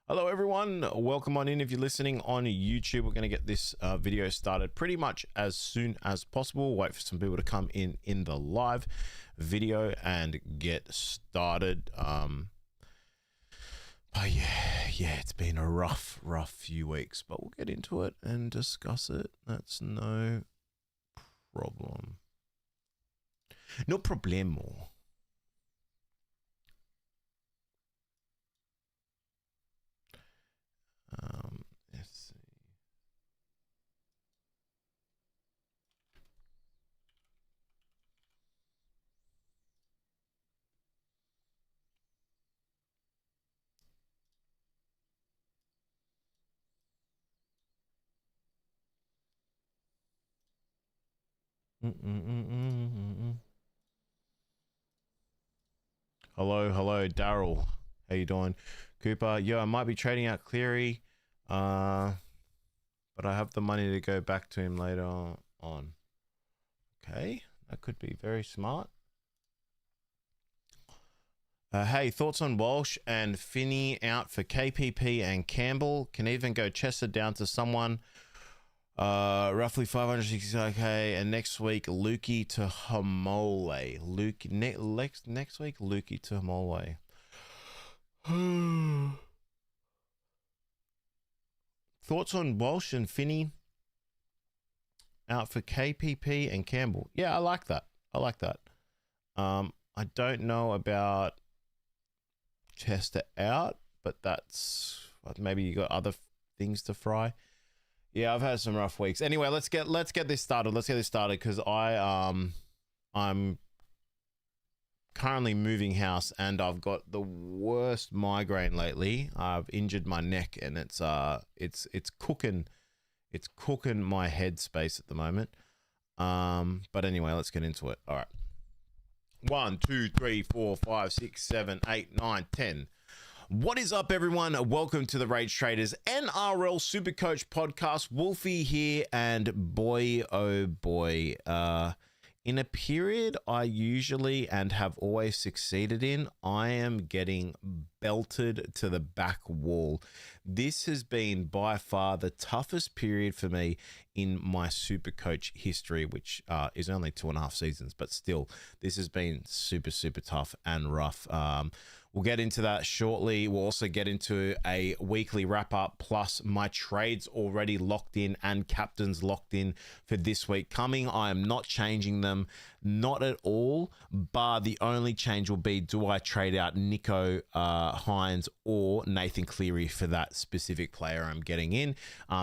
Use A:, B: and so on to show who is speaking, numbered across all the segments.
A: Hello everyone, welcome on in. If you're listening on YouTube, we're going to get this video started pretty much as soon as possible. Wait for some people to come in the live video and get started. But yeah, it's been a rough few weeks, but we'll get into it and discuss it. That's no problem. No problemo. Let's see. Hello, Daryl. How you doing? Cooper, I might be trading out Cleary, but I have the money to go back to him later on. Okay, that could be very smart. Hey, thoughts on Walsh and Finney out for KPP and Campbell? Can even go Chester down to someone. Roughly 565k, and next week Lukey to Hamole. Next week Lukey to Hamole. Thoughts on Walsh and Finney out for KPP and Campbell? Yeah, I like that. I don't know about Chester out, but that's maybe you got other things to fry. Yeah, I've had some rough weeks. Anyway, let's get this started. Because I'm currently moving house and I've got the worst migraine lately. I've injured my neck and it's cooking my head space at the moment. But anyway, let's get into it. All right. 1, 2, 3, 4, 5, 6, 7, 8, 9, 10. What is up, everyone? Welcome to the Rage Traders NRL Supercoach podcast. Wolfie here, and boy, oh boy, in a period I usually and have always succeeded in, I am getting belted to the back wall. This has been by far the toughest period for me in my Supercoach history, which is only 2.5 seasons, but still, this has been super tough and rough. We'll get into that shortly. We'll also get into a weekly wrap-up, plus my trades already locked in and captains locked in for this week coming. I am not changing them, not at all, bar the only change will be, do I trade out Nico Hines or Nathan Cleary for that specific player I'm getting in?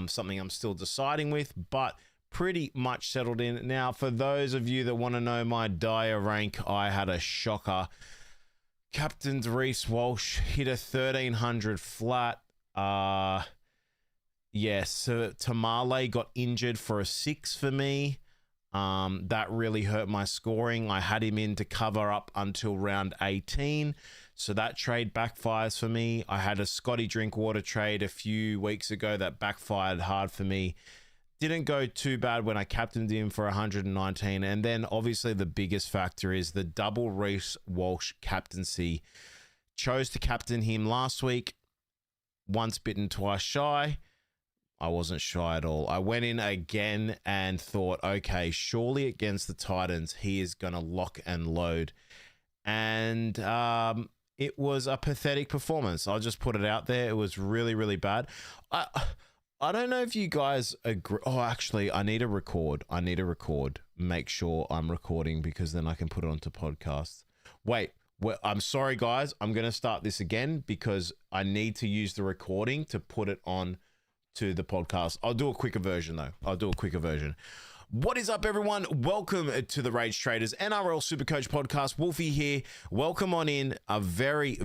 A: Something I'm still deciding with, but pretty much settled in. Now, for those of you that want to know my dire rank, I had a shocker. Captain's Reece Walsh hit a 1300 flat. Yes, so Tamale got injured for a 6 for me. That really hurt my scoring. I had him in to cover up until round 18. So that trade backfires for me. I had a Scotty Drinkwater trade a few weeks ago that backfired hard for me. Didn't go too bad when I captained him for 119. And then obviously the biggest factor is the double Reece Walsh captaincy. Chose to captain him last week. Once bitten, twice shy. I wasn't shy at all. I went in again and thought, okay, surely against the Titans, he is going to lock and load. And it was a pathetic performance. I'll just put it out there. It was really bad. I don't know if you guys agree. Oh, actually, I need to record. Make sure I'm recording because then I can put it onto podcasts. Wait, I'm sorry, guys. I'm going to start this again because I need to use the recording to put it on to the podcast. I'll do a quicker version, though. What is up, everyone? Welcome to the Rage Traders NRL Supercoach podcast. Wolfie here. Welcome on in. A very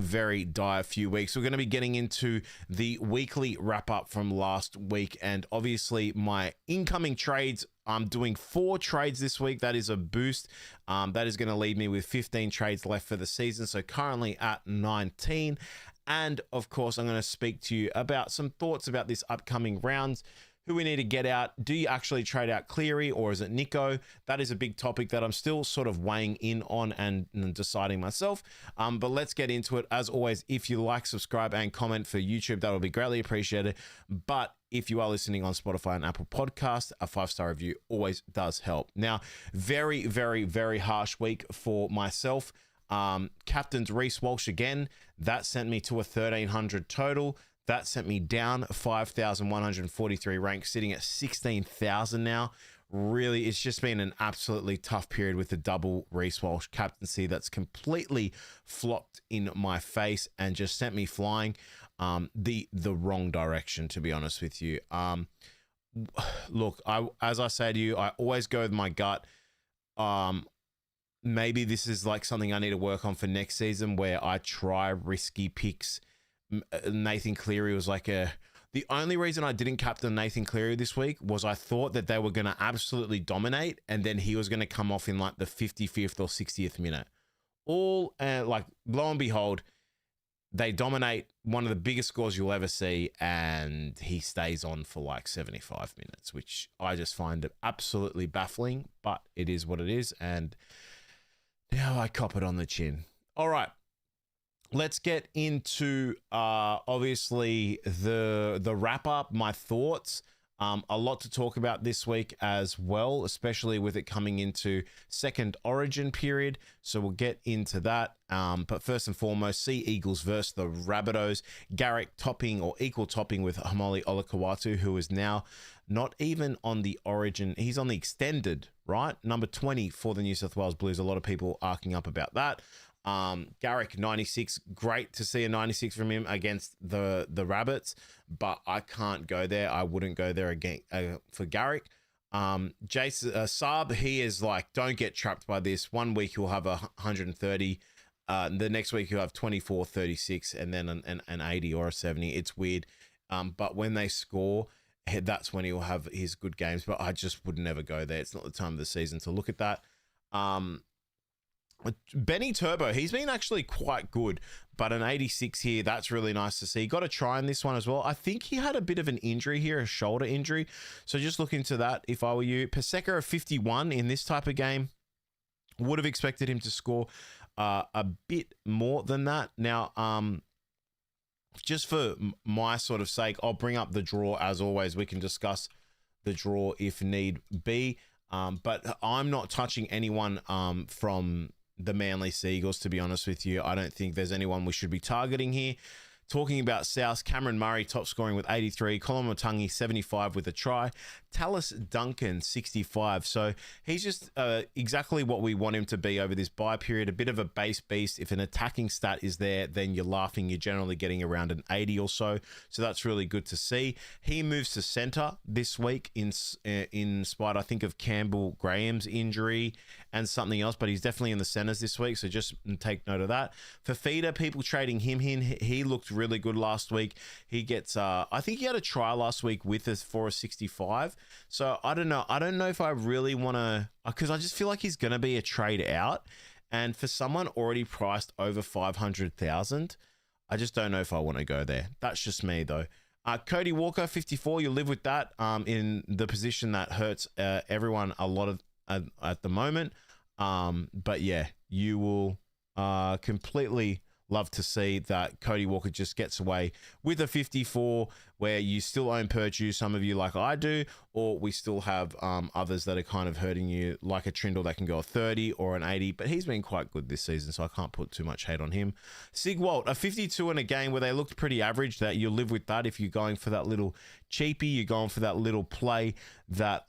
A: dire few weeks. We're going to be getting into the weekly wrap-up from last week, and obviously my incoming trades. I'm doing 4 trades this week. That is a boost. That is going to leave me with 15 trades left for the season, so currently at 19. And of course, I'm going to speak to you about some thoughts about this upcoming rounds. who we need to get out. Do you actually trade out Cleary or is it Nico? That is a big topic that I'm still sort of weighing in on and deciding myself. But let's get into it. As always, if you like, subscribe, and comment for YouTube, that will be greatly appreciated. But if you are listening on Spotify and Apple Podcasts, a 5-star review always does help. Now, very, very, very harsh week for myself. Captain's Reece Walsh again. That sent me to a 1,300 total. That sent me down 5,143 rank, sitting at 16,000 now. Really, it's just been an absolutely tough period with the double Reece Walsh captaincy that's completely flopped in my face and just sent me flying the wrong direction, to be honest with you. Look, as I say to you, I always go with my gut. Maybe this is like something I need to work on for next season, where I try risky picks. Nathan Cleary was like the only reason I didn't captain Nathan Cleary this week was I thought that they were going to absolutely dominate, and then he was going to come off in like the 55th or 60th minute. Like, lo and behold, they dominate, one of the biggest scores you'll ever see, and he stays on for like 75 minutes, which I just find absolutely baffling, but it is what it is, and now I cop it on the chin. All right. Let's get into obviously the wrap up, my thoughts. A lot to talk about this week as well, especially with it coming into second Origin period. So we'll get into that. But first and foremost, Sea Eagles versus the Rabbitohs. Garrick topping or equal topping with Hamali Olakau'atu, who is now not even on the Origin. He's on the extended, right? Number 20 for the New South Wales Blues. A lot of people arcing up about that. Garrick 96, great to see a 96 from him against the Rabbits, but I can't go there. I wouldn't go there again for Garrick. Jason Saab, he is like, don't get trapped by this. 1 week he'll have 130, the next week he'll have 24, 36, and then an 80 or a 70. It's weird, but when they score, that's when he'll have his good games. But I just would never go there. It's not the time of the season to look at that. Benny Turbo, he's been actually quite good, but an 86 here, that's really nice to see. Got a try in this one as well. I think he had a bit of an injury here, a shoulder injury. So just look into that if I were you. Paseka of 51 in this type of game. Would have expected him to score a bit more than that. Now, just for my sort of sake, I'll bring up the draw as always. We can discuss the draw if need be. But I'm not touching anyone from the Manly Sea Eagles, to be honest with you. I don't think there's anyone we should be targeting here. Talking about South, Cameron Murray top scoring with 83, Colin Matangi 75 with a try, Tallis Duncan 65. So he's just exactly what we want him to be over this bye period. A bit of a base beast. If an attacking stat is there, then you're laughing. You're generally getting around an 80 or so. So that's really good to see. He moves to center this week in spite, I think, of Campbell Graham's injury and something else, but he's definitely in the centers this week. So just take note of that. For Feeder, people trading him in. He looked really good last week. He gets, I think he had a try last week with us for a 65. So I don't know. I don't know if I really want to, because I just feel like he's going to be a trade out. And for someone already priced over 500,000, I just don't know if I want to go there. That's just me though. Cody Walker, 54. You live with that in the position that hurts everyone a lot of at the moment. But yeah, you will completely love to see that Cody Walker just gets away with a 54 where you still own Purdue, some of you like I do, or we still have others that are kind of hurting you, like a Trindle that can go a 30 or an 80, but he's been quite good this season, so I can't put too much hate on him. Sigwalt, a 52 in a game where they looked pretty average, that you live with that if you're going for that little cheapie, you're going for that little play that,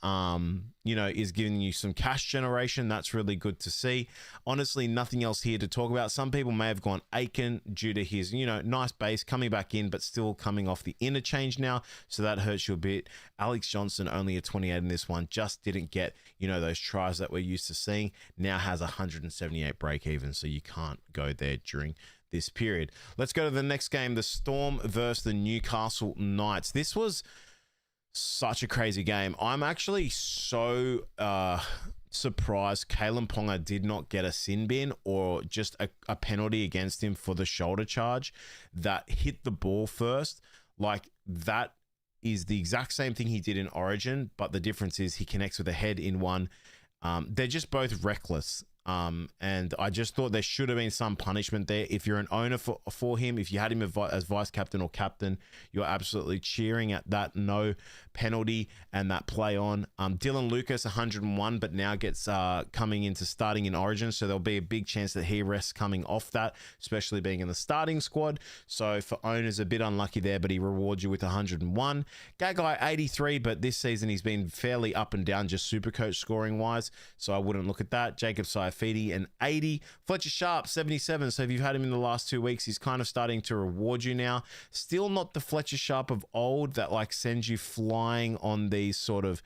A: you know, is giving you some cash generation. That's really good to see. Honestly, nothing else here to talk about. Some people may have gone Aiken due to his, you know, nice base coming back in, but still coming off the interchange now, so that hurts you a bit. Alex Johnson, only a 28 in this one, just didn't get, you know, those tries that we're used to seeing. Now has 178 break even, so you can't go there during this period. Let's go to the next game, the Storm versus the Newcastle Knights. This was such a crazy game. I'm actually so surprised Kalen Ponga did not get a sin bin or just a penalty against him for the shoulder charge that hit the ball first. Like, that is the exact same thing he did in Origin, but the difference is he connects with a head in one. They're just both reckless. And I just thought there should have been some punishment there. If you're an owner for him, if you had him as vice captain or captain, you're absolutely cheering at that no penalty and that play on. Dylan Lucas, 101, but now gets coming into starting in Origin, so there'll be a big chance that he rests coming off that, especially being in the starting squad. So for owners, a bit unlucky there, but he rewards you with 101. Gagai, 83, but this season he's been fairly up and down, just Supercoach scoring wise, so I wouldn't look at that. Jacob Saifidi, an 80. Fletcher Sharp, 77. So if you've had him in the last 2 weeks, he's kind of starting to reward you now. Still not the Fletcher Sharp of old that like sends you flying on these sort of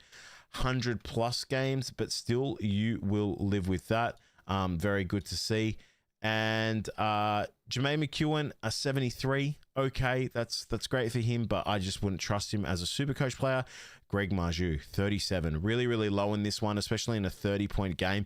A: 100+ games, but still you will live with that. Very good to see. And Jermaine McEwen, a 73. Okay, that's great for him, but I just wouldn't trust him as a Supercoach player. Greg Marju, 37. Really, really low in this one, especially in a 30-point game.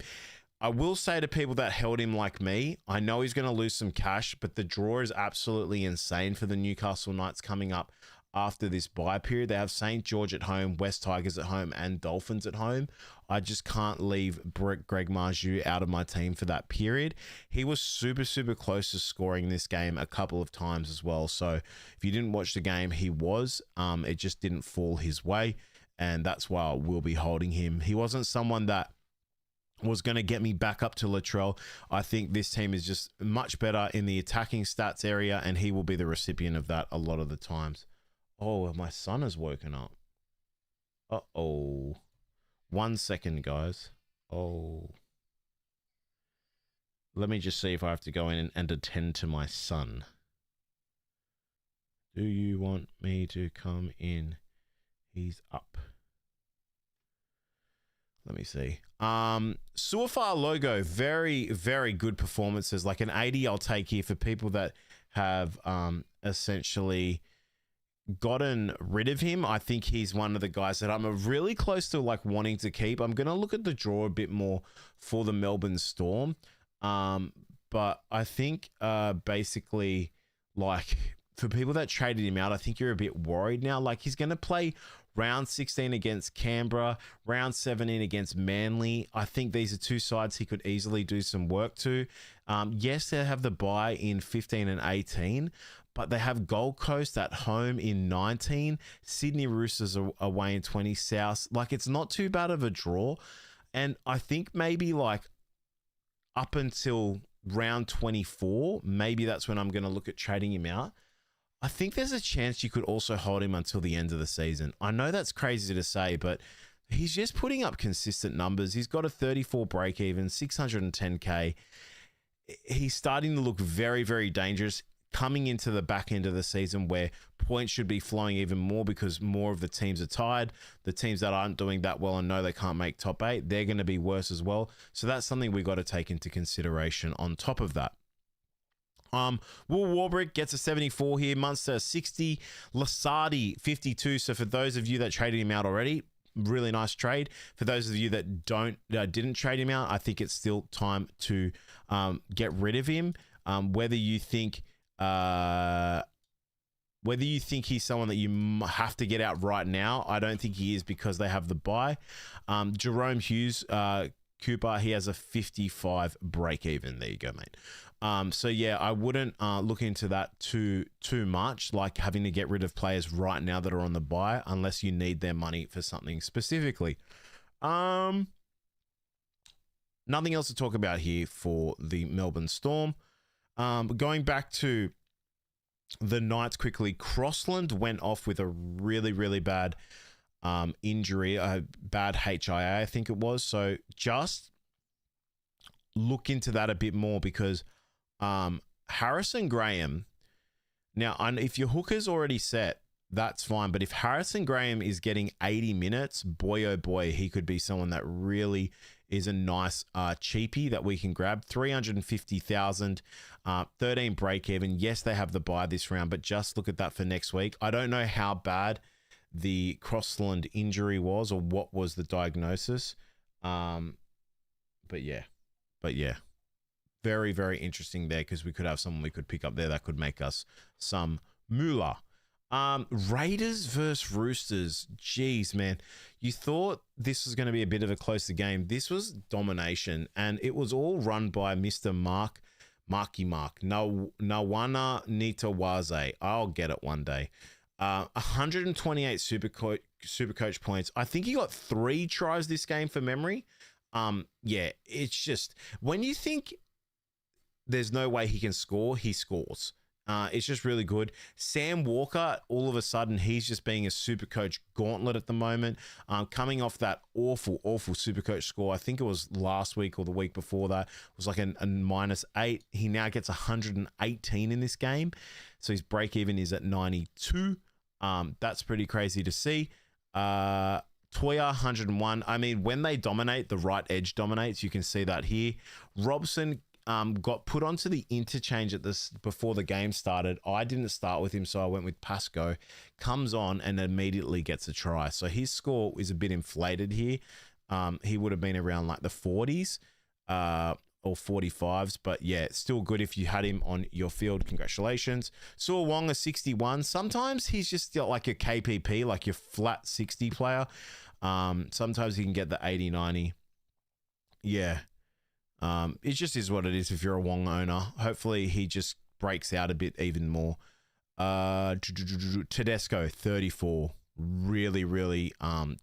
A: I will say to people that held him like me, I know he's going to lose some cash, but the draw is absolutely insane for the Newcastle Knights coming up after this bye period. They have St. George at home, West Tigers at home, and Dolphins at home. I just can't leave Greg Marju out of my team for that period. He was super, super close to scoring this game a couple of times as well. So if you didn't watch the game, he was. It just didn't fall his way, and that's why I will be holding him. He wasn't someone that was going to get me back up to Latrell. I think this team is just much better in the attacking stats area, and he will be the recipient of that a lot of the times. Oh, my son has woken up. Uh-oh. 1 second, guys. Oh. Let me just see if I have to go in and attend to my son. Do you want me to come in? He's up. Let me see. Suafar Logo, very, very good performances. Like an 80 I'll take here for people that have essentially gotten rid of him. I think he's one of the guys that I'm really close to like wanting to keep. I'm going to look at the draw a bit more for the Melbourne Storm. But I think basically like for people that traded him out, I think you're a bit worried now. Like he's going to play round 16 against Canberra, round 17 against Manly. I think these are two sides he could easily do some work to. Yes, they have the bye in 15 and 18, but they have Gold Coast at home in 19, Sydney Roosters away in 20, South. Like it's not too bad of a draw. And I think maybe like up until round 24, maybe that's when I'm going to look at trading him out. I think there's a chance you could also hold him until the end of the season. I know that's crazy to say, but he's just putting up consistent numbers. He's got a 34 break even, 610K. He's starting to look very, very dangerous coming into the back end of the season where points should be flowing even more because more of the teams are tired. The teams that aren't doing that well and know they can't make top 8, they're going to be worse as well. So that's something we've got to take into consideration on top of that. Will Warbrick gets a 74 here. Munster 60. Lasardi 52. So for those of you that traded him out already, really nice trade. For those of you that didn't trade him out, I think it's still time to get rid of him. Whether you think he's someone that you have to get out right now, I don't think he is because they have the bye. Jerome Hughes, Cooper, he has a 55 break even. There you go, mate. So yeah, I wouldn't look into that too much, like having to get rid of players right now that are on the bye, unless you need their money for something specifically. Nothing else to talk about here for the Melbourne Storm. Going back to the Knights quickly, Crossland went off with a really, really bad injury, a bad HIA, I think it was. So just look into that a bit more because Harrison Graham, now if your hooker's already set, that's fine. But if Harrison Graham is getting 80 minutes, boy, oh boy, he could be someone that really is a nice cheapie that we can grab. 350,000, 13 break even. Yes, they have the bye this round, but just look at that for next week. I don't know how bad the Crossland injury was or what was the diagnosis. But yeah. Very, very interesting there because we could have someone we could pick up there that could make us some moolah. Raiders versus Roosters. Jeez, man. You thought this was going to be a bit of a closer game. This was domination, and it was all run by Mr. Marky Mark. Nawana Nitawaze. I'll get it one day. 128 super coach points. I think he got 3 tries this game for memory. Yeah, it's just when you think there's no way he can score, he scores. It's just really good. Sam Walker, all of a sudden, he's just being a super coach gauntlet at the moment. Coming off that awful super coach score. I think it was last week or the week before that. It was like a -8. He now gets 118 in this game. So his break even is at 92. That's pretty crazy to see. Toya 101. I mean, when they dominate, the right edge dominates. You can see that here. Robson got put onto the interchange at this before the game started. I didn't start with him, so I went with Pasco. Comes on and immediately gets a try. So his score is a bit inflated here. He would have been around like the 40s or 45s, but yeah, still good if you had him on your field. Congratulations. Saw Wong a 61. Sometimes he's just like your KPP, like your flat 60 player. Sometimes he can get the 80, 90. Yeah. It just is what it is if you're a Wong owner. Hopefully he just breaks out a bit even more. Tedesco 34. Really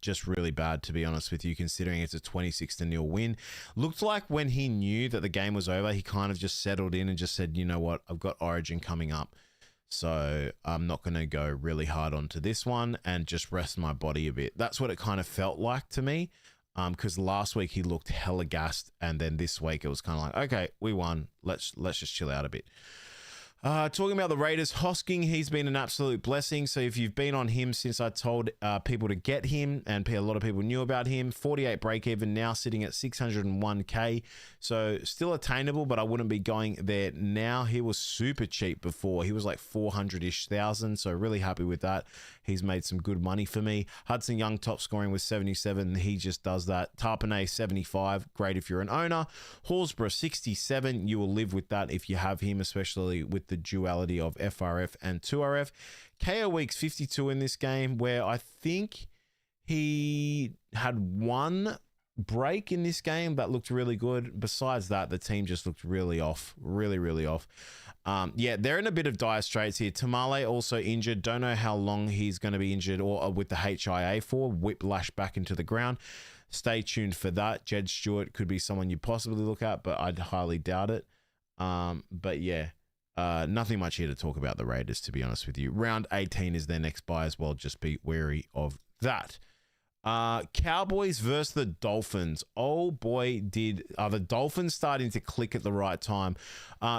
A: just really bad, to be honest with you, considering it's a 26-0 win. Looked like when he knew that the game was over, he kind of just settled in and just said, you know what, I've got Origin coming up, so I'm not going to go really hard onto this one and just rest my body a bit. That's what it kind of felt like to me. Because last week he looked hella gassed, and then this week it was kind of like, okay, we won. Let's just chill out a bit. Talking about the Raiders, Hosking, he's been an absolute blessing. So if you've been on him since I told people to get him, and a lot of people knew about him, 48 break even, now sitting at 601k. So still attainable, but I wouldn't be going there now. He was super cheap before. He was like 400-ish thousand. So really happy with that. He's made some good money for me. Hudson Young top scoring with 77. He just does that. Tarpanay 75. Great if you're an owner. Horsburgh 67. You will live with that if you have him, especially with the duality of FRF and 2RF. KO Weeks 52 in this game, where I think he had one break in this game that looked really good. Besides that, the team just looked really off. Really off. Yeah, they're in a bit of dire straits here. Tamale also injured. Don't know how long he's going to be injured or with the HIA for. Whiplash back into the ground. Stay tuned for that. Jed Stewart could be someone you possibly look at, but I'd highly doubt it. But yeah, nothing much here to talk about the Raiders, to be honest with you. Round 18 is their next bye as well. Just be wary of that. Cowboys versus the Dolphins. Oh boy, are the Dolphins starting to click at the right time.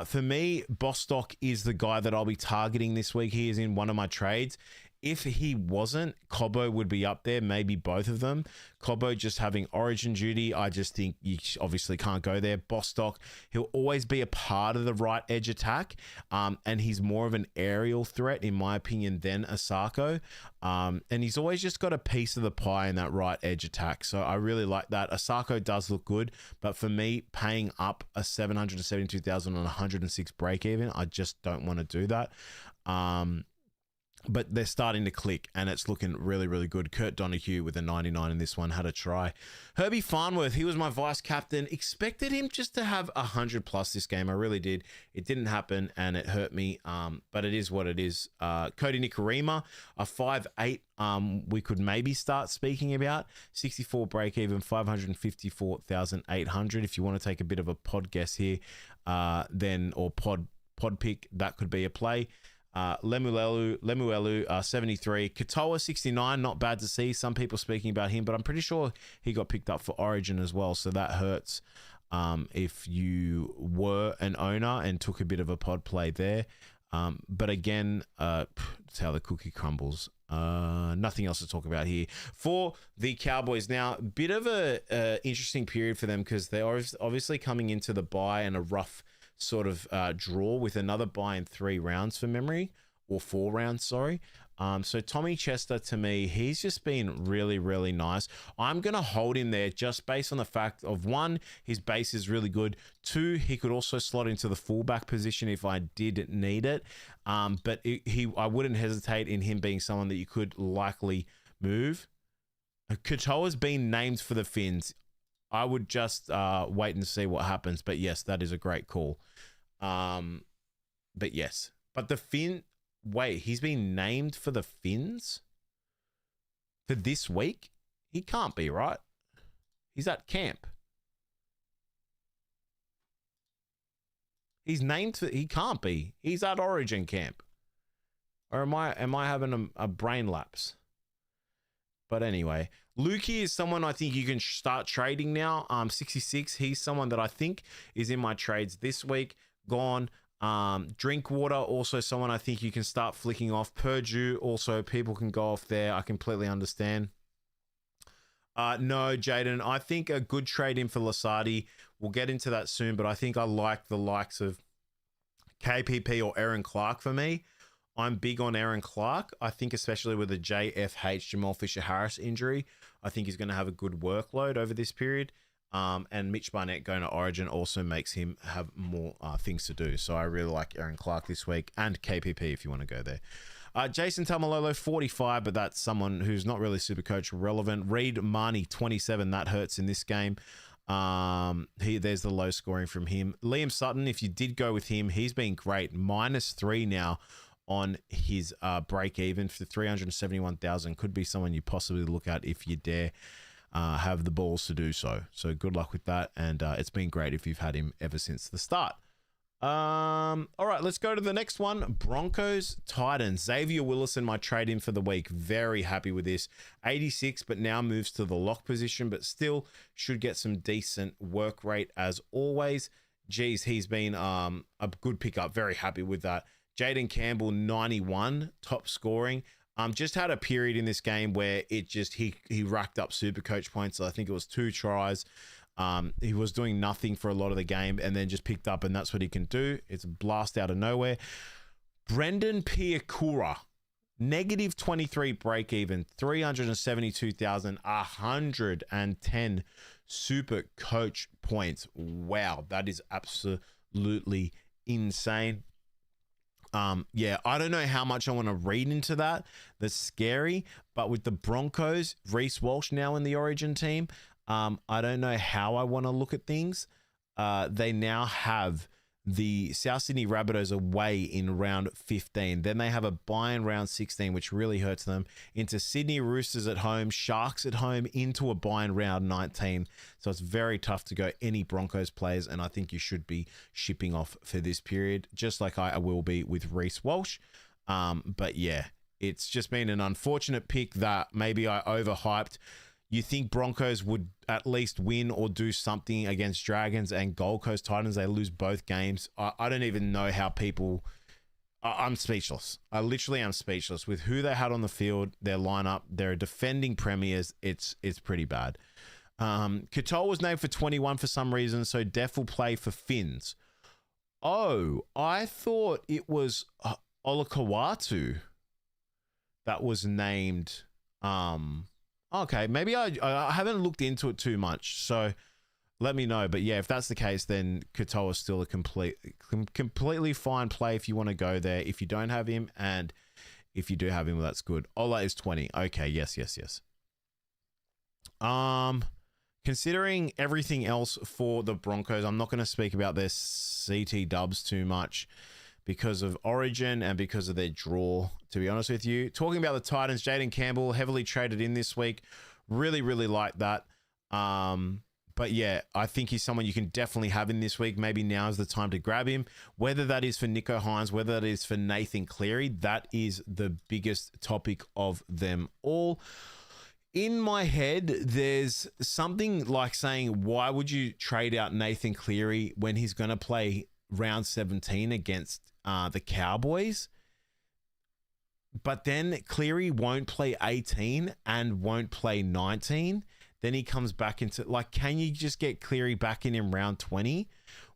A: For me, Bostock is the guy that I'll be targeting this week. He is in one of my trades. If he wasn't, Cobbo would be up there, maybe both of them. Cobbo just having origin duty, I just think you obviously can't go there. Bostock, he'll always be a part of the right edge attack, and he's more of an aerial threat, in my opinion, than Asako. And he's always just got a piece of the pie in that right edge attack, so I really like that. Asako does look good, but for me, paying up a 772,000 on 106 break even, I just don't want to do that. But they're starting to click, and it's looking really good. Kurt Donahue with a 99 in this one, had a try. Herbie Farnworth, he was my vice captain. Expected him just to have 100 plus this game. I really did. It didn't happen, and it hurt me, but it is what it is. Cody Nikarima, a 5'8", we could maybe start speaking about. 64 break even, 554,800. If you want to take a bit of a pod guess here, then or pod pick, that could be a play. Lemuelu 73, Katoa 69, not bad to see. Some people speaking about him, but I'm pretty sure he got picked up for Origin as well, so that hurts if you were an owner and took a bit of a pod play there. But again, it's how the cookie crumbles. Nothing else to talk about here for the Cowboys. Now, a bit of a interesting period for them, because they're obviously coming into the bye and a rough sort of draw with another bye in 3 rounds for memory, or 4 rounds, sorry. So Tommy Chester, to me, he's just been really, really nice. I'm going to hold him there just based on the fact of, 1, his base is really good. 2, he could also slot into the fullback position if I did need it. But I wouldn't hesitate in him being someone that you could likely move. Katoa's been named for the Finns. I would just wait and see what happens. But yes, that is a great call. But yes. But the Finn... Wait, he's been named for the Finns? For this week? He can't be, right? He's at camp. He's named for... He can't be. He's at Origin camp. Or am I having a brain lapse? But anyway, Lukey is someone I think you can start trading now. 66, he's someone that I think is in my trades this week. Gone. Drinkwater, also someone I think you can start flicking off. Purdue, also people can go off there. I completely understand. No, Jaden, I think a good trade in for Lasardi. We'll get into that soon, but I think I like the likes of KPP or Aaron Clark for me. I'm big on Aaron Clark. I think especially with the JFH, Jamal Fisher-Harris injury, I think he's going to have a good workload over this period. And Mitch Barnett going to Origin also makes him have more things to do. So I really like Aaron Clark this week, and KPP if you want to go there. Jason Tamalolo, 45, but that's someone who's not really Supercoach relevant. Reed Marnie, 27, that hurts in this game. There's the low scoring from him. Liam Sutton, if you did go with him, he's been great. -3 now on his break even for 371,000. Could be someone you possibly look at if you dare have the balls to do so. So good luck with that. And it's been great if you've had him ever since the start. All right, let's go to the next one. Broncos Titans. Xavier Willison, my trade in for the week. Very happy with this. 86, but now moves to the lock position, but still should get some decent work rate as always. Geez, he's been a good pickup. Very happy with that. Jaden Campbell, 91, top scoring. Just had a period in this game where he racked up super coach points. So I think it was 2 tries. He was doing nothing for a lot of the game and then just picked up, and that's what he can do. It's a blast out of nowhere. Brendan Piakura, -23 break even, 372,110 super coach points. Wow, that is absolutely insane. Yeah, I don't know how much I want to read into that. That's scary. But with the Broncos, Reece Walsh now in the Origin team, I don't know how I want to look at things. They now have the South Sydney Rabbitohs away in round 15. Then they have a bye in round 16, which really hurts them. Into Sydney Roosters at home, Sharks at home, into a bye in round 19. So it's very tough to go any Broncos players, and I think you should be shipping off for this period, just like I will be with Reece Walsh. But yeah, it's just been an unfortunate pick that maybe I overhyped. You think Broncos would at least win or do something against Dragons and Gold Coast Titans. They lose both games. I don't even know how people... I'm speechless. I literally am speechless with who they had on the field, their lineup. They're defending premiers. It's pretty bad. Katoa was named for 21 for some reason, so Def will play for Finns. Oh, I thought it was Olakawatu that was named... Okay, maybe I haven't looked into it too much, so let me know. But yeah, if that's the case, then Katoa is still a completely fine play if you want to go there. If you don't have him, and if you do have him, well, that's good. Ola is 20. Okay, yes. Considering everything else for the Broncos, I'm not going to speak about their CT dubs too much because of Origin and because of their draw, to be honest with you. Talking about the Titans, Jaden Campbell, heavily traded in this week. Really, really like that. But yeah, I think he's someone you can definitely have in this week. Maybe now is the time to grab him. Whether that is for Nico Hines, whether that is for Nathan Cleary, that is the biggest topic of them all. In my head, there's something like saying, why would you trade out Nathan Cleary when he's going to play round 17 against the Cowboys? But then Cleary won't play 18 and won't play 19. Then he comes back into, like, can you just get Cleary back in round 20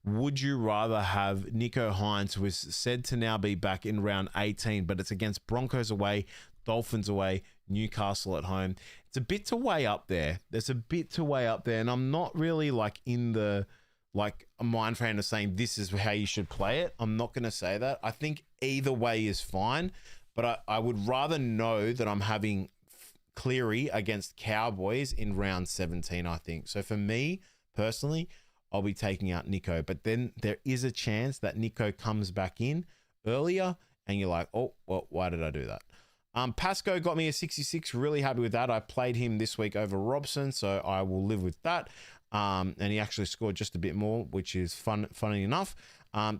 A: Would you rather have Nico Hines, who is said to now be back in round 18, but it's against Broncos away, Dolphins away, Newcastle at home? It's a bit to weigh up there. There's a bit to weigh up there, and I'm not really like in the like a mind frame of saying this is how you should play it. I'm not going to say that. I think either way is fine, but I would rather know that I'm having Cleary against Cowboys in round 17, I think. So for me personally, I'll be taking out Nico, but then there is a chance that Nico comes back in earlier and you're like, oh, well, why did I do that? Pasco got me a 66. Really happy with that. I played him this week over Robson, so I will live with that. And he actually scored just a bit more, which is funny enough.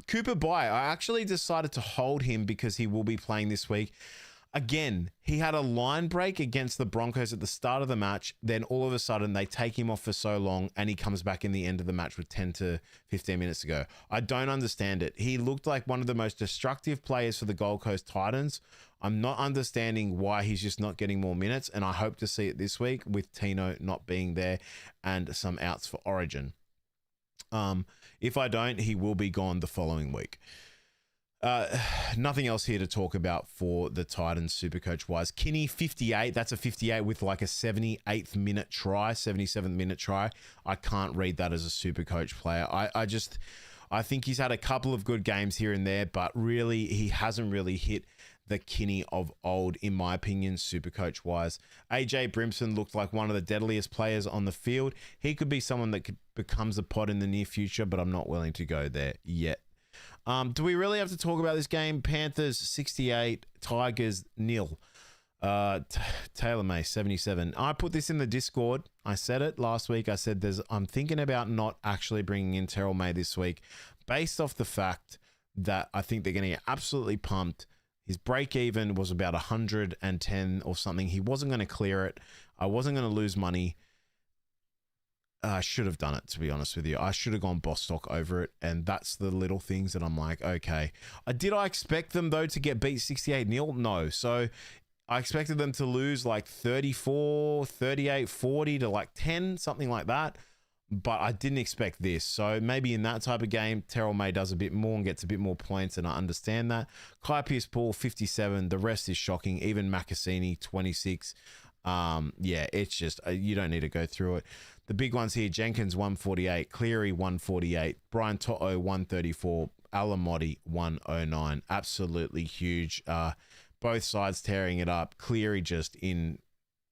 A: Cooper Bye, I actually decided to hold him because he will be playing this week. Again, he had a line break against the Broncos at the start of the match. Then all of a sudden they take him off for so long and he comes back in the end of the match with 10 to 15 minutes to go. I don't understand it. He looked like one of the most destructive players for the Gold Coast Titans. I'm not understanding why he's just not getting more minutes, and I hope to see it this week with Tino not being there and some outs for Origin. If I don't, he will be gone the following week. Nothing else here to talk about for the Titans Supercoach wise. Kinney 58. That's a 58 with like a 78th minute try, 77th minute try. I can't read that as a Supercoach player. I think he's had a couple of good games here and there, but really he hasn't really hit the Kinney of old, in my opinion, Supercoach wise. AJ Brimson looked like one of the deadliest players on the field. He could be someone that becomes a pod in the near future, but I'm not willing to go there yet. Do we really have to talk about this game? Panthers 68, Tigers 0. Taylor May 77. I put this in the Discord. I said it last week. I said I'm thinking about not actually bringing in Terrell May this week based off the fact that I think they're going to get absolutely pumped. His break even was about 110 or something. He wasn't going to clear it. I wasn't going to lose money. I should have done it, to be honest with you. I should have gone Bostock over it, and that's the little things that I'm like, okay. Did I expect them, though, to get beat 68-0? No. So I expected them to lose like 34, 38, 40 to like 10, something like that. But I didn't expect this. So maybe in that type of game, Terrell May does a bit more and gets a bit more points, and I understand that. Kai Pearce-Paul, 57. The rest is shocking. Even Makasini, 26. Yeah, it's just, you don't need to go through it. The big ones here, Jenkins, 148. Cleary, 148. Brian To'o, 134. Alamotti, 109. Absolutely huge. Both sides tearing it up. Cleary just in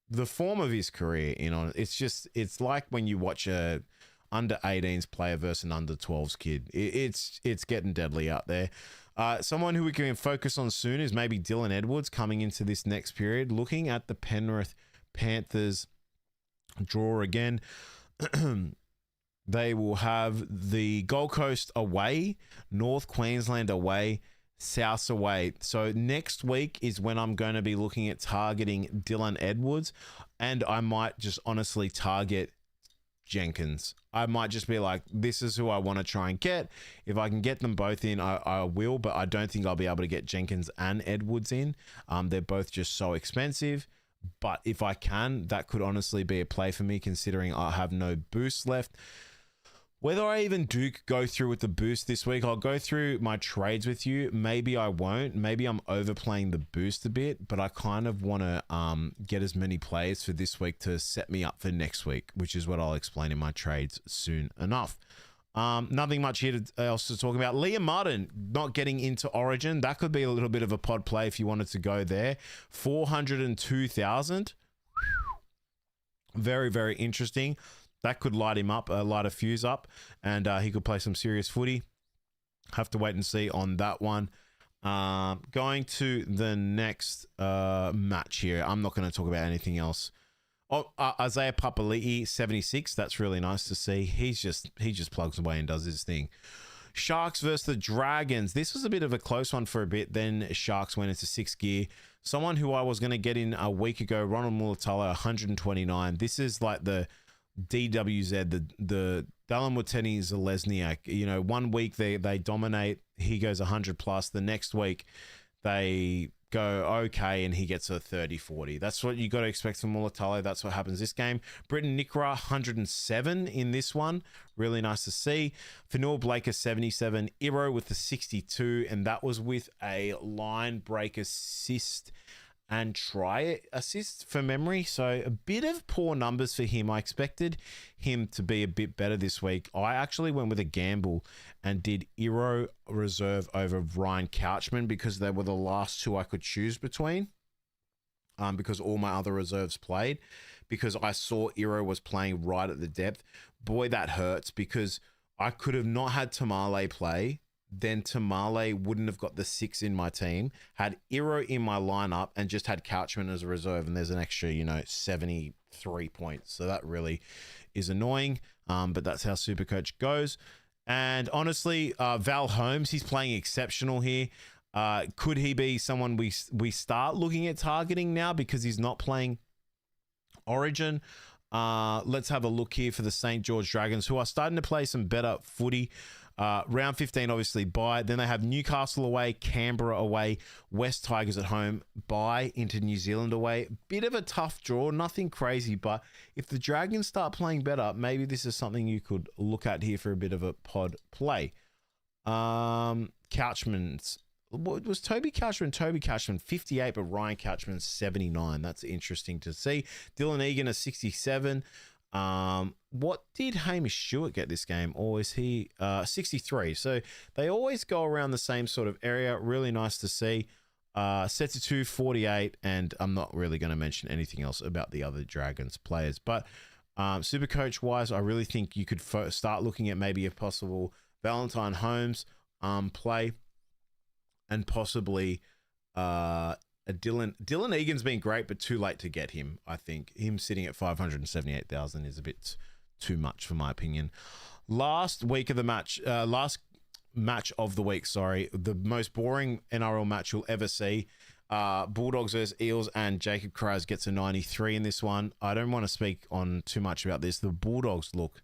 A: the form of his career, it's like when you watch a under 18s player versus an under 12s kid. It's getting deadly out there. Someone who we can focus on soon is maybe Dylan Edwards coming into this next period. Looking at the Penrith Panthers draw again, they will have the Gold Coast away, North Queensland away, South away. So next week is when I'm going to be looking at targeting Dylan Edwards, and I might just honestly target Jenkins. I might just be like, this is who I want to try and get. If I can get them both in, I will, but I don't think I'll be able to get Jenkins and Edwards in. They're both just so expensive. But if I can, that could honestly be a play for me, considering I have no boost left. Whether I even do go through with the boost this week, I'll go through my trades with you. Maybe I won't. Maybe I'm overplaying the boost a bit, but I kind of want to get as many players for this week to set me up for next week, which is what I'll explain in my trades soon enough. Nothing much here else to talk about. Liam Martin not getting into Origin. That could be a little bit of a pod play if you wanted to go there. 402,000. Very, very interesting. That could light him up, light a fuse up, and he could play some serious footy. Have to wait and see on that one. Going to the next match here. I'm not going to talk about anything else. Oh, Isaiah Papali'i, 76. That's really nice to see. He just plugs away and does his thing. Sharks versus the Dragons. This was a bit of a close one for a bit. Then Sharks went into sixth gear. Someone who I was going to get in a week ago, Ronald Mulatalo, 129. This is like the DWZ, the Dallin Wateni Zalesniak. 1 week they dominate. He goes 100 plus. The next week they go okay and he gets a 30-40. That's what you got to expect from Mulatalo. That's what happens this game. Britton Nikra, 107 in this one. Really nice to see. Fanua Blaker, 77. Iro with the 62, and that was with a line break assist and try assist for memory. So a bit of poor numbers for him. I expected him to be a bit better this week. I actually went with a gamble and did Iro reserve over Ryan Couchman because they were the last two I could choose between. Because all my other reserves played. Because I saw Iro was playing right at the depth. Boy, that hurts because I could have not had Tamale play. Then Tamale wouldn't have got the 6 in my team, had Iro in my lineup, and just had Couchman as a reserve, and there's an extra, 73 points. So that really is annoying, but that's how Supercoach goes. And honestly, Val Holmes, he's playing exceptional here. Could he be someone we start looking at targeting now because he's not playing Origin? Let's have a look here for the St. George Dragons, who are starting to play some better footy. Round 15, obviously, bye. Then they have Newcastle away, Canberra away, West Tigers at home, bye into New Zealand away. Bit of a tough draw, nothing crazy, but if the Dragons start playing better, maybe this is something you could look at here for a bit of a pod play. Couchman's, what was Toby Couchman 58, but Ryan Couchman 79. That's interesting to see. Dylan Egan a 67. What did Hamish Stewart get this game, or is he 63? So they always go around the same sort of area. Really nice to see. Setsu 48, and I'm not really going to mention anything else about the other Dragons players, but Supercoach wise, I really think you could start looking at maybe a possible Valentine Holmes play, and possibly Dylan Egan's been great, but too late to get him. I think him sitting at 578,000 is a bit too much for my opinion. Last match of the week, the most boring NRL match you'll ever see. Bulldogs versus Eels, and Jacob Kiraz gets a 93 in this one. I don't want to speak on too much about this. The Bulldogs look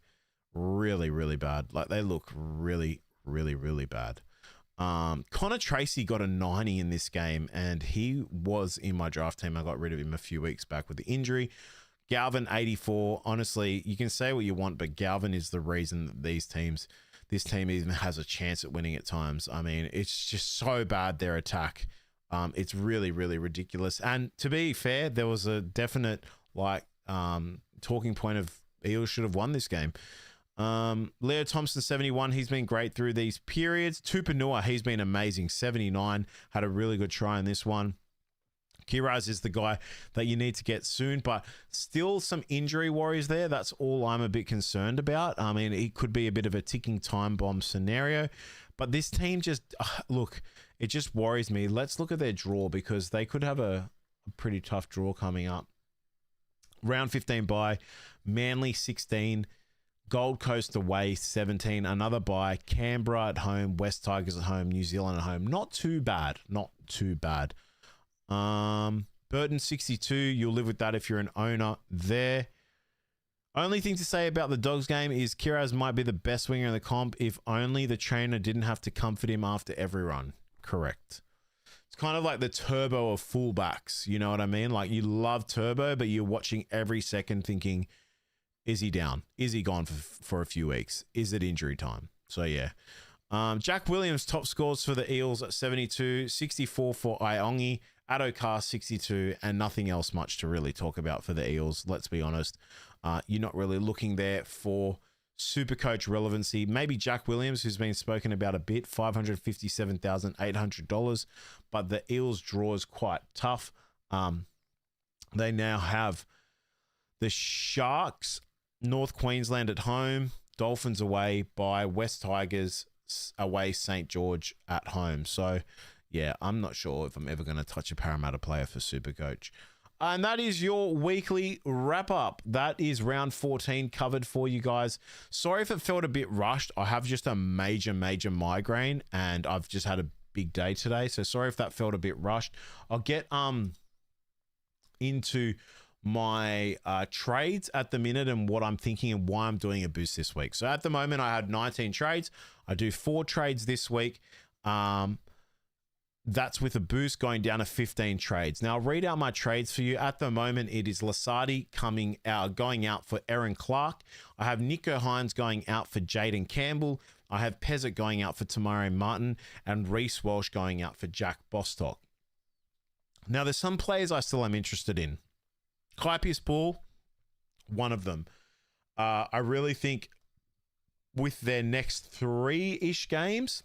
A: really, really bad. Like, they look really, really, really bad. Connor Tracy got a 90 in this game, and he was in my draft team. I got rid of him a few weeks back with the injury. Galvin, 84. Honestly, you can say what you want, but Galvin is the reason that this team even has a chance at winning at times. I mean, it's just so bad, their attack. It's really, really ridiculous. And to be fair, there was a definite talking point of Eels should have won this game. Leo Thompson, 71. He's been great through these periods. Tupanua, he's been amazing. 79. Had a really good try in this one. Kiraz is the guy that you need to get soon, but still some injury worries there. That's all I'm a bit concerned about. I mean, it could be a bit of a ticking time bomb scenario, but this team just, look, it just worries me. Let's look at their draw, because they could have a pretty tough draw coming up. Round 15 bye, Manly 16, Gold Coast away 17, another bye, Canberra at home, West Tigers at home, New Zealand at home. Not too bad. Burton 62, you'll live with that if you're an owner there. Only thing to say about the Dogs game is Kiraz might be the best winger in the comp if only the trainer didn't have to comfort him after every run. Correct. It's kind of like the Turbo of fullbacks. You know what I mean? Like, you love Turbo, but you're watching every second thinking, is he down? Is he gone for a few weeks? Is it injury time? So, yeah. Jack Williams, top scores for the Eels at 72, 64 for Iongi, Addo-Carr 62, and nothing else much to really talk about for the Eels. Let's be honest. You're not really looking there for Supercoach relevancy. Maybe Jack Williams, who's been spoken about a bit, $557,800, but the Eels draw is quite tough. They now have the Sharks, North Queensland at home, Dolphins away, by West Tigers away, St. George at home. So, yeah, I'm not sure if I'm ever going to touch a Parramatta player for Supercoach. And that is your weekly wrap-up. That is round 14 covered for you guys. Sorry if it felt a bit rushed. I have just a major migraine, and I've just had a big day today. So sorry if that felt a bit rushed. I'll get into my trades at the minute and what I'm thinking and why I'm doing a boost this week. So at the moment, I had 19 trades. I do 4 trades this week. That's with a boost going down to 15 trades. Now, I'll read out my trades for you. At the moment, it is Lasardi going out for Aaron Clark. I have Nico Hines going out for Jaden Campbell. I have Pezzett going out for Tamari Martin and Reece Walsh going out for Jack Bostock. Now, there's some players I still am interested in. Kaipius Paul, one of them. I really think with their next 3-ish games,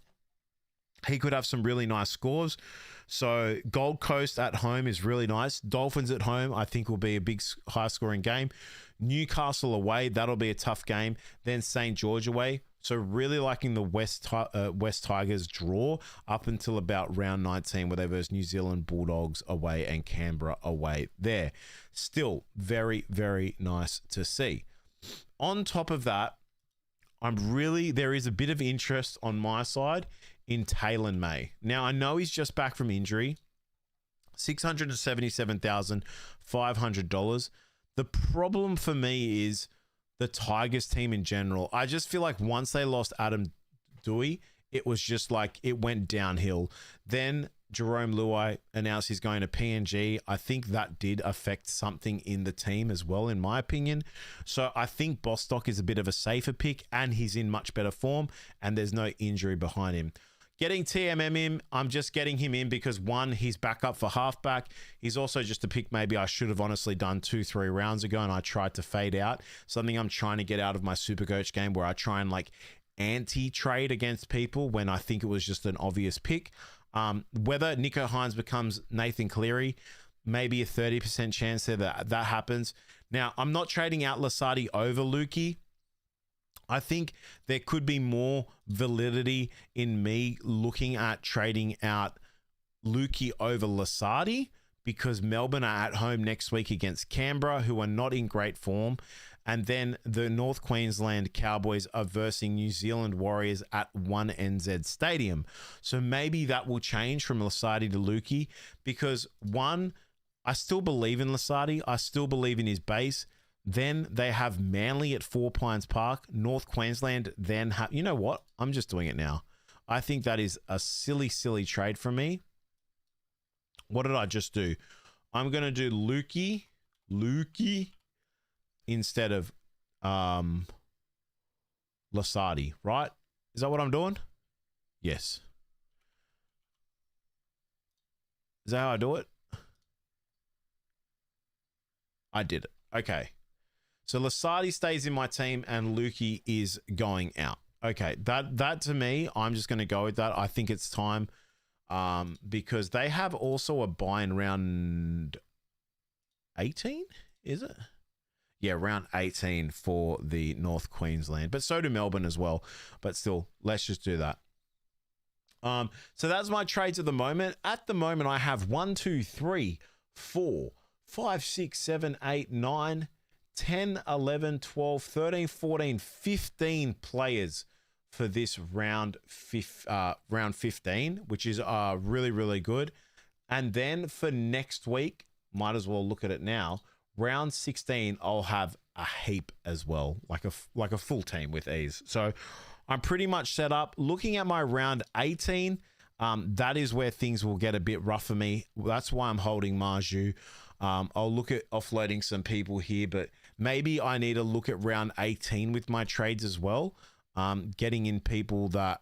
A: he could have some really nice scores. So Gold Coast at home is really nice. Dolphins at home, I think, will be a big high-scoring game. Newcastle away, that'll be a tough game. Then St. George away. So really liking the West Tigers draw up until about round 19 where they versus New Zealand Bulldogs away and Canberra away there. Still very, very nice to see. On top of that, there is a bit of interest on my side in Taylor May. Now, I know he's just back from injury. $677,500. The problem for me is the Tigers team in general. I just feel like once they lost Adam Doueihi, it was just like it went downhill. Then Jerome Luai announced he's going to PNG. I think that did affect something in the team as well, in my opinion. So I think Bostock is a bit of a safer pick and he's in much better form and there's no injury behind him. Getting TMM in, I'm just getting him in because one, he's back up for halfback. He's also just a pick maybe I should have honestly done 2-3 rounds ago and I tried to fade out. Something I'm trying to get out of my Supercoach game where I try and like anti-trade against people when I think it was just an obvious pick. Whether Nico Hines becomes Nathan Cleary, maybe a 30% chance there that happens. Now, I'm not trading out Lasardi over Lukey. I think there could be more validity in me looking at trading out Lukey over Lasardi because Melbourne are at home next week against Canberra, who are not in great form. And then the North Queensland Cowboys are versing New Zealand Warriors at 1NZ Stadium. So maybe that will change from Lasardi to Lukey because one, I still believe in Lasardi. I still believe in his base. Then they have Manly at Four Pines Park. North Queensland then have... You know what? I'm just doing it now. I think that is a silly, silly trade from me. What did I just do? I'm going to do Lukey instead of Lasardi, right? Is that what I'm doing? Yes. Is that how I do it? I did it. Okay. So Lasardi stays in my team and Lukey is going out. Okay, that to me, I'm just going to go with that. I think it's time because they have also a buy in round 18, is it? Yeah, round 18 for the North Queensland, but so do Melbourne as well. But still, let's just do that. So that's my trades at the moment. At the moment, I have 1, 2, 3, 4, 5, 6, 7, 8, 9, 10, 11, 12, 13, 14, 15 players for this round 15, which is really, really good. And then for next week, might as well look at it now. Round 16, I'll have a heap as well, like a full team with ease. So I'm pretty much set up. Looking at my round 18, that is where things will get a bit rough for me. That's why I'm holding Marju. I'll look at offloading some people here, but maybe I need to look at round 18 with my trades as well. Getting in people that,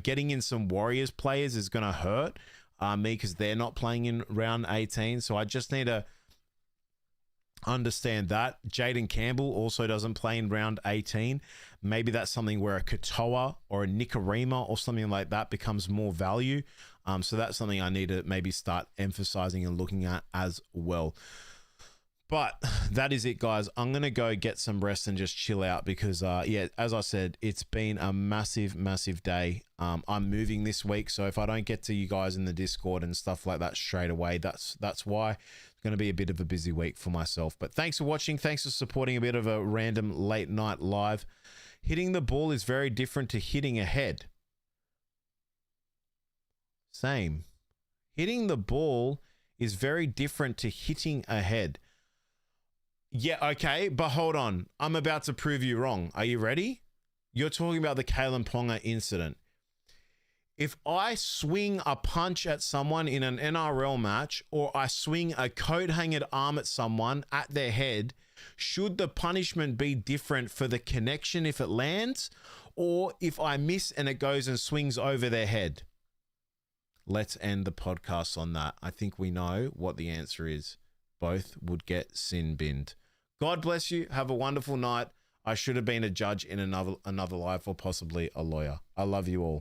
A: getting in some Warriors players is going to hurt me because they're not playing in round 18. So I just need to understand that. Jaden Campbell also doesn't play in round 18. Maybe that's something where a Katoa or a Nikarima or something like that becomes more value. So that's something I need to maybe start emphasizing and looking at as well. But that is it, guys. I'm going to go get some rest and just chill out because, as I said, it's been a massive, massive day. I'm moving this week, so if I don't get to you guys in the Discord and stuff like that straight away, that's why. It's going to be a bit of a busy week for myself. But thanks for watching. Thanks for supporting a bit of a random late night live. Hitting the ball is very different to hitting a head. Same. Hitting the ball is very different to hitting a head. Yeah, okay, but hold on. I'm about to prove you wrong. Are you ready? You're talking about the Kalen Ponga incident. If I swing a punch at someone in an NRL match, or I swing a coat-hanged arm at someone at their head, should the punishment be different for the connection if it lands, or if I miss and it goes and swings over their head? Let's end the podcast on that. I think we know what the answer is. Both would get sin binned. God bless you. Have a wonderful night. I should have been a judge in another life, or possibly a lawyer. I love you all.